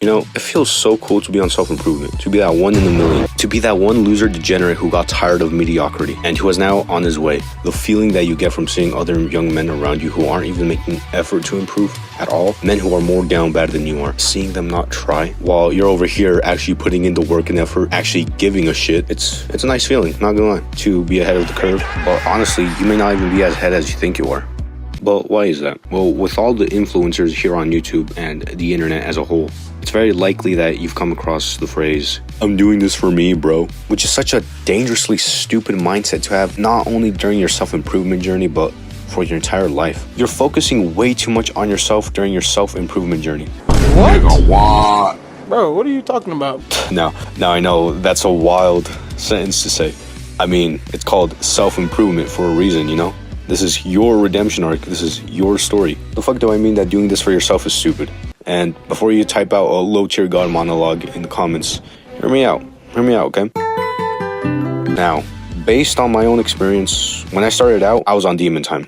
You know, it feels so cool to be on self-improvement, to be that one in a million, to be that one loser degenerate who got tired of mediocrity and who is now on his way. The feeling that you get from seeing other young men around you who aren't even making effort to improve at all, men who are more down bad than you are, seeing them not try while you're over here actually putting in the work and effort, actually giving a shit. It's a nice feeling, not gonna lie, to be ahead of the curve. But honestly, you may not even be as ahead as you think you are. But why is that? Well, with all the influencers here on YouTube and the internet as a whole, it's very likely that you've come across the phrase, "I'm doing this for me, bro," which is such a dangerously stupid mindset to have, not only during your self-improvement journey, but for your entire life. You're focusing way too much on yourself during your self-improvement journey. What? What? Bro, what are you talking about? Now I know that's a wild sentence to say. I mean, it's called self-improvement for a reason, you know? This is your redemption arc. This is your story. The fuck do I mean that doing this for yourself is stupid? And before you type out a low-tier god monologue in the comments, hear me out, okay? Now, based on my own experience, when I started out, I was on demon time.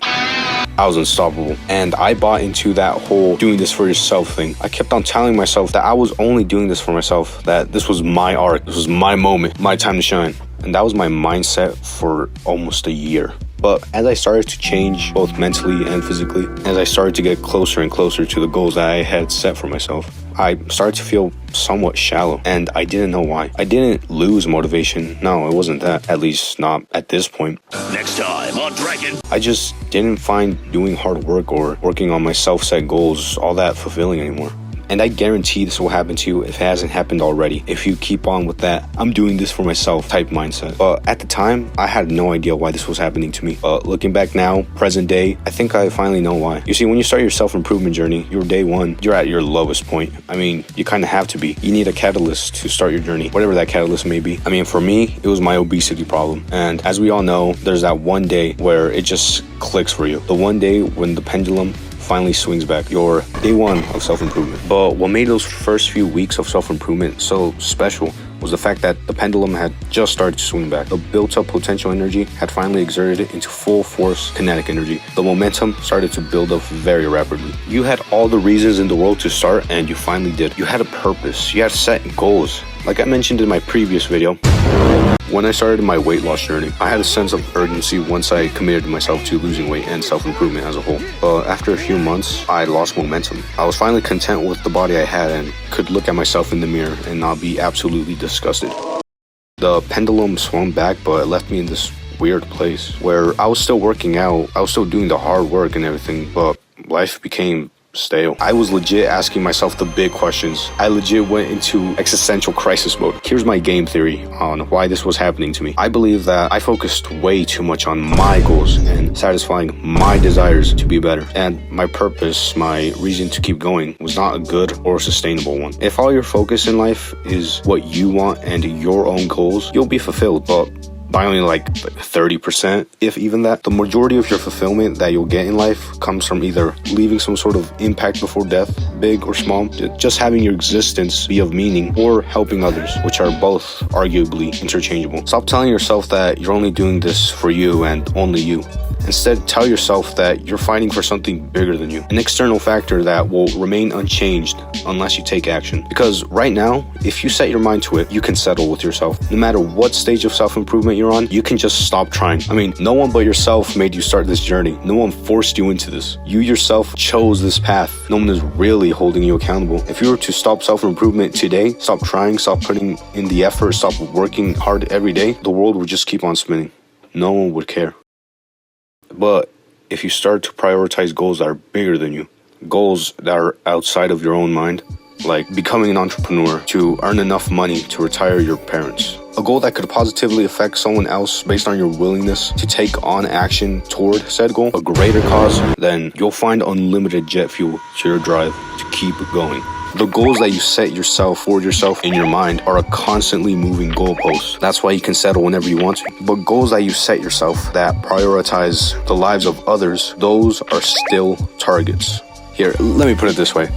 I was unstoppable, and I bought into that whole doing this for yourself thing. I kept on telling myself that I was only doing this for myself, that this was my arc, this was my moment, my time to shine. And that was my mindset for almost a year. But as I started to change both mentally and physically, as I started to get closer and closer to the goals that I had set for myself, I started to feel somewhat shallow, and I didn't know why. I didn't lose motivation. No, it wasn't that. At least not at this point. Next time on Dragon. I just didn't find doing hard work or working on my self-set goals all that fulfilling anymore. And I guarantee this will happen to you if it hasn't happened already, if you keep on with that "I'm doing this for myself" type mindset. But at the time, I had no idea why this was happening to me. But looking back now, present day, I think I finally know why. You see, when you start your self-improvement journey, your day one, you're at your lowest point. I mean, you kind of have to be. You need a catalyst to start your journey, whatever that catalyst may be. I mean, for me, it was my obesity problem. And as we all know, there's that one day where it just clicks for you. The one day when the pendulum finally swings back, your day one of self-improvement. But what made those first few weeks of self-improvement so special was the fact that the pendulum had just started to swing back. The built-up potential energy had finally exerted it into full force kinetic energy. The momentum started to build up very rapidly. You had all the reasons in the world to start, and you finally did. You had a purpose. You had set goals. Like I mentioned in my previous video, when I started my weight loss journey, I had a sense of urgency once I committed myself to losing weight and self-improvement as a whole. But after a few months, I lost momentum. I was finally content with the body I had and could look at myself in the mirror and not be absolutely disgusted. The pendulum swung back, but it left me in this weird place where I was still working out, I was still doing the hard work and everything, but life became stale. I was legit asking myself the big questions. I legit went into existential crisis mode. Here's my game theory on why this was happening to me. I believe that I focused way too much on my goals and satisfying my desires to be better. And my purpose, my reason to keep going, was not a good or sustainable one. If all your focus in life is what you want and your own goals, you'll be fulfilled, but by only like 30%, if even that. The majority of your fulfillment that you'll get in life comes from either leaving some sort of impact before death, big or small, just having your existence be of meaning, or helping others, which are both arguably interchangeable. Stop telling yourself that you're only doing this for you and only you. Instead, tell yourself that you're fighting for something bigger than you, an external factor that will remain unchanged unless you take action. Because right now, if you set your mind to it, you can settle with yourself. No matter what stage of self-improvement you're on, you can just stop trying. I mean, no one but yourself made you start this journey. No one forced you into this. You yourself chose this path. No one is really holding you accountable. If you were to stop self-improvement today, stop trying, stop putting in the effort, stop working hard every day, the world would just keep on spinning. No one would care. But if you start to prioritize goals that are bigger than you, goals that are outside of your own mind, like becoming an entrepreneur, to earn enough money to retire your parents, a goal that could positively affect someone else based on your willingness to take on action toward said goal, a greater cause, then you'll find unlimited jet fuel to your drive to keep going. The goals that you set yourself for yourself in your mind are a constantly moving goalpost. That's why you can settle whenever you want to. But goals that you set yourself that prioritize the lives of others, those are still targets. Here, let me put it this way.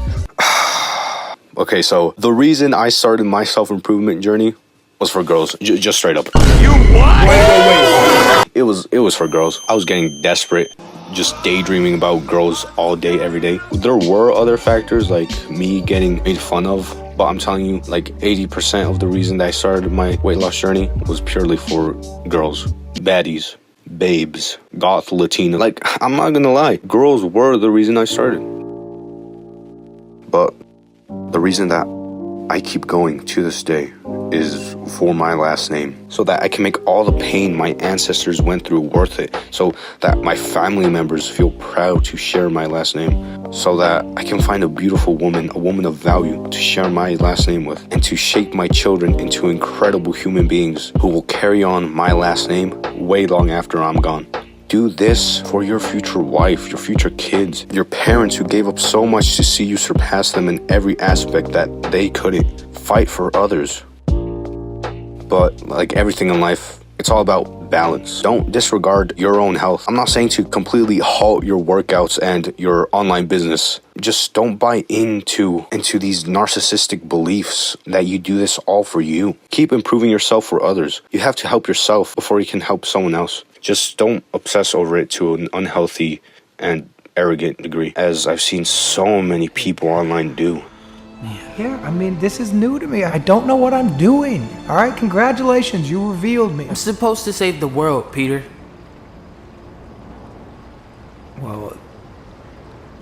Okay, so the reason I started my self-improvement journey was for girls. Just straight up. You what? Wait. It was for girls. I was getting desperate, just daydreaming about girls all day, every day. There were other factors like me getting made fun of But I'm telling you, like 80% of the reason that I started my weight loss journey was purely for girls, baddies, babes, goth Latina. Like, I'm not gonna lie, girls were the reason I started. But the reason that I keep going to this day is for my last name, so that I can make all the pain my ancestors went through worth it, so that my family members feel proud to share my last name, so that I can find a beautiful woman, a woman of value to share my last name with, and to shape my children into incredible human beings who will carry on my last name way long after I'm gone. Do this for your future wife, your future kids, your parents who gave up so much to see you surpass them in every aspect that they couldn't. Fight for others. But like everything in life, it's all about balance. Don't disregard your own health. I'm not saying to completely halt your workouts and your online business. Just don't buy into these narcissistic beliefs that you do this all for you. Keep improving yourself for others. You have to help yourself before you can help someone else. Just don't obsess over it to an unhealthy and arrogant degree, as I've seen so many people online do. Yeah, I mean, this is new to me. I don't know what I'm doing. All right, congratulations, you revealed me. I'm supposed to save the world, Peter. Well,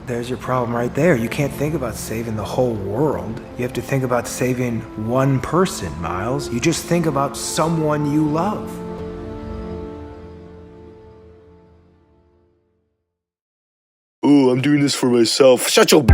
there's your problem right there. You can't think about saving the whole world. You have to think about saving one person, Miles. You just think about someone you love. Oh, I'm doing this for myself. Shut your